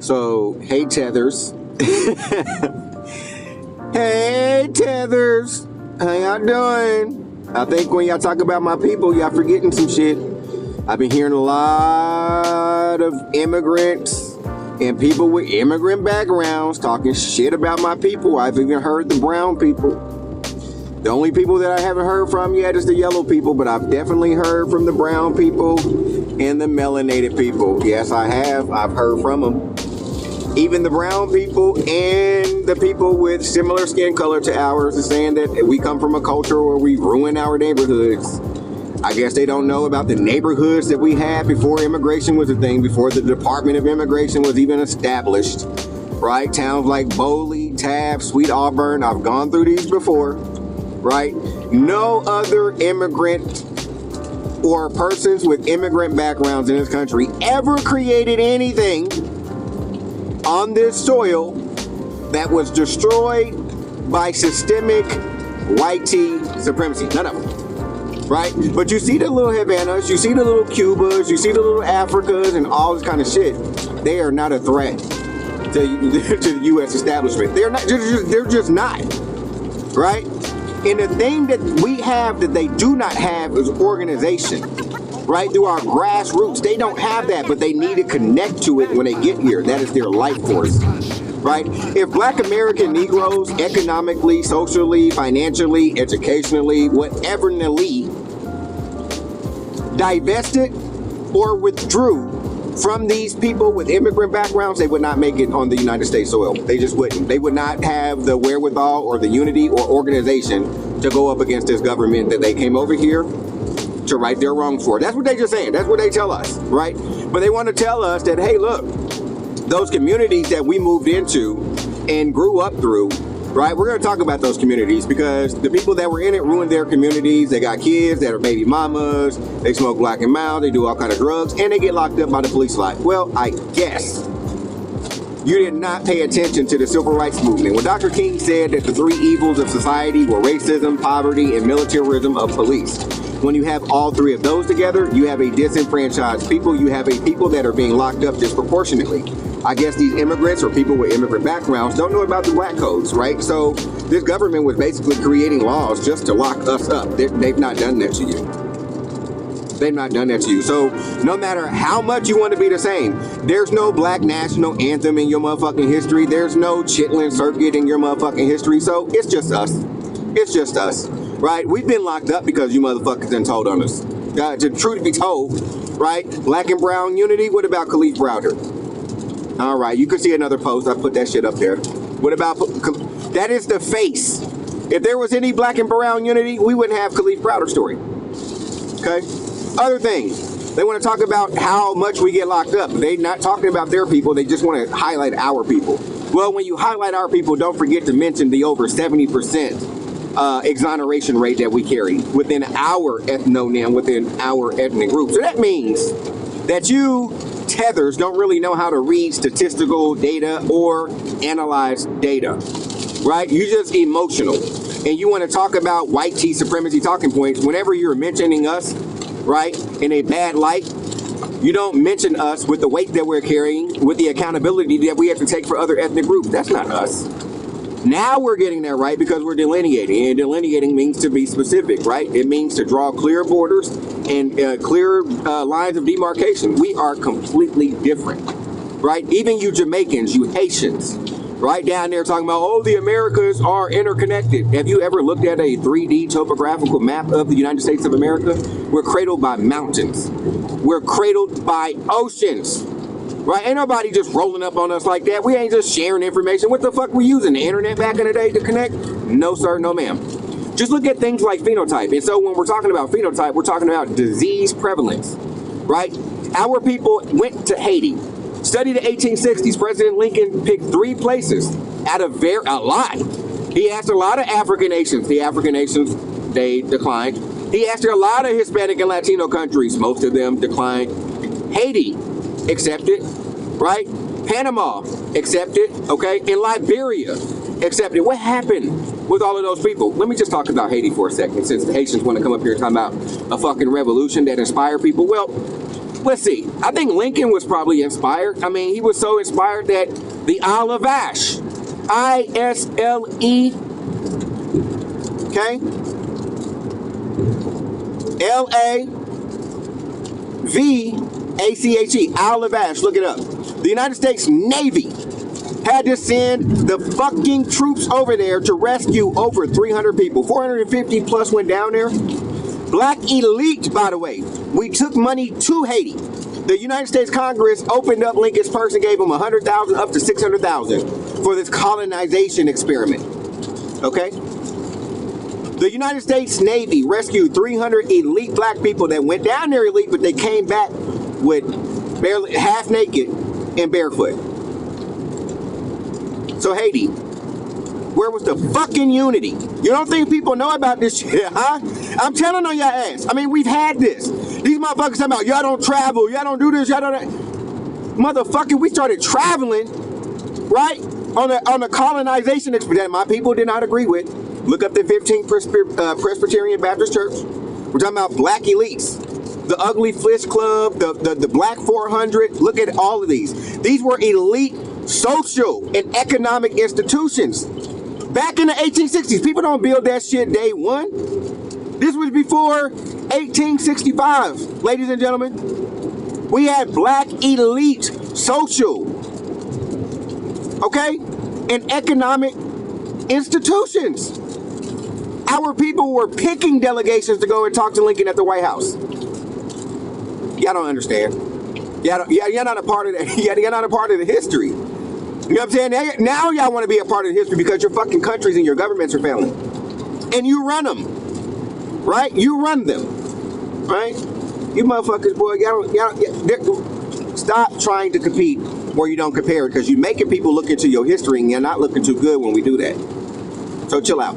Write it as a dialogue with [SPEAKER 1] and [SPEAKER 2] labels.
[SPEAKER 1] So, hey Tethers. Hey Tethers. How y'all doing? I think when y'all talk about my people, y'all forgetting some shit. I've been hearing a lot of immigrants and people with immigrant backgrounds talking shit about my people. I've even heard the brown people. The only people that I haven't heard from yet is the yellow people, but I've definitely heard from the brown people and the melanated people. Yes, I have. I've heard from them. Even the brown people and the people with similar skin color to ours are saying that we come from a culture where we ruin our neighborhoods. I guess they don't know about the neighborhoods that we had before immigration was a thing, before the Department of Immigration was even established, right? Towns like Bowley, Taft, Sweet Auburn, I've gone through these before, right? No other immigrant or persons with immigrant backgrounds in this country ever created anything on this soil that was destroyed by systemic white tea supremacy. None of them, right? But you see the little Havanas, you see the little Cubas, you see the little Africas and all this kind of shit. They are not a threat to the U.S. establishment. They're not. They're just not, right? And the thing that we have that they do not have is organization. Right, through our grassroots. They don't have that, but they need to connect to it when they get here. That is their life force, right? If Black American Negroes economically, socially, financially, educationally, whatever divested or withdrew from these people with immigrant backgrounds, they would not make it on the United States soil. They just wouldn't. They would not have the wherewithal or the unity or organization to go up against this government that they came over here to right their wrongs for. That's what they just saying. That's what they tell us, right? But they want to tell us that, hey, look, those communities that we moved into and grew up through, right? We're going to talk about those communities because the people that were in it ruined their communities. They got kids that are baby mamas. They smoke black and mild. They do all kind of drugs, and they get locked up by the police lot. Well, I guess you did not pay attention to the civil rights movement. When Dr. King said that the three evils of society were racism, poverty, and militarism of police. When you have all three of those together, you have a disenfranchised people. You have a people that are being locked up disproportionately. I guess these immigrants or people with immigrant backgrounds don't know about the black codes, right? So this government was basically creating laws just to lock us up. They've not done that to you. They've not done that to you. So no matter how much you want to be the same, there's no black national anthem in your motherfucking history. There's no Chitlin Circuit in your motherfucking history. So it's just us. It's just us. Right? We've been locked up because you motherfuckers done told on us. To truth be told, right? Black and brown unity. What about Khalif Browder? All right, you can see another post. I put that shit up there. What about that? Is the face. If there was any black and brown unity, we wouldn't have Khalif Browder story. Okay. Other things. They want to talk about how much we get locked up. They're not talking about their people. They just want to highlight our people. Well, when you highlight our people, don't forget to mention the over 70%. Exoneration rate that we carry within our ethnonym, within our ethnic group. So that means that you tethers don't really know how to read statistical data or analyze data, right? You're just emotional. And you want to talk about white tea supremacy talking points. Whenever you're mentioning us, right, in a bad light, you don't mention us with the weight that we're carrying, with the accountability that we have to take for other ethnic groups. That's not us. Now we're getting that right because we're delineating, and delineating means to be specific, right? It means to draw clear borders and clear lines of demarcation. We are completely different, right? Even you Jamaicans, you Haitians, right down there talking about, oh, the Americas are interconnected. Have you ever looked at a 3D topographical map of the United States of America? We're cradled by mountains. We're cradled by oceans. Right? Ain't nobody just rolling up on us like that. We ain't just sharing information. What the fuck we using? The internet back in the day to connect? No, sir. No, ma'am. Just look at things like phenotype. And so when we're talking about phenotype, we're talking about disease prevalence, right? Our people went to Haiti, studied the 1860s. President Lincoln picked 3 places out of a lot. He asked a lot of African nations. The African nations, they declined. He asked a lot of Hispanic and Latino countries. Most of them declined. Haiti accepted, right? Panama accepted, okay? And Liberia accepted. What happened with all of those people? Let me just talk about Haiti for a second, since the Haitians want to come up here and talk about a fucking revolution that inspired people. Well, let's see. I think Lincoln was probably inspired. I mean, he was so inspired that the Isle of Ash, I-S-L-E, okay, L-A-V-A-C-H-E, Isle of Ash, look it up. The United States Navy had to send the fucking troops over there to rescue over 300 people. 450 plus went down there. Black elite, by the way. We took money to Haiti. The United States Congress opened up Lincoln's purse and gave him 100,000 up to 600,000 for this colonization experiment. Okay? The United States Navy rescued 300 elite black people that went down there elite, but they came back with barely half naked and barefoot. So Haiti, where was the fucking unity? You don't think people know about this shit, huh? I'm telling on your ass. I mean, we've had this. These motherfuckers talking about, y'all don't travel, y'all don't do this, y'all don't... Motherfucker, we started traveling, right? On the colonization expedition. My people did not agree with. Look up the 15th Presbyterian Baptist Church. We're talking about black elites. The Ugly Fish Club, the Black 400. Look at all of these. These were elite social and economic institutions. Back in the 1860s, people don't build that shit day one. This was before 1865, ladies and gentlemen. We had black elite social, okay, and economic institutions. Our people were picking delegations to go and talk to Lincoln at the White House. Y'all don't understand. You're not a part of that. You're not a part of the history. You know what I'm saying? Now y'all want to be a part of the history because your fucking countries and your governments are failing. And you run them. Right? You run them. Right? You motherfuckers, boy, stop trying to compete where you don't compare, because you're making people look into your history and you're not looking too good when we do that. So chill out.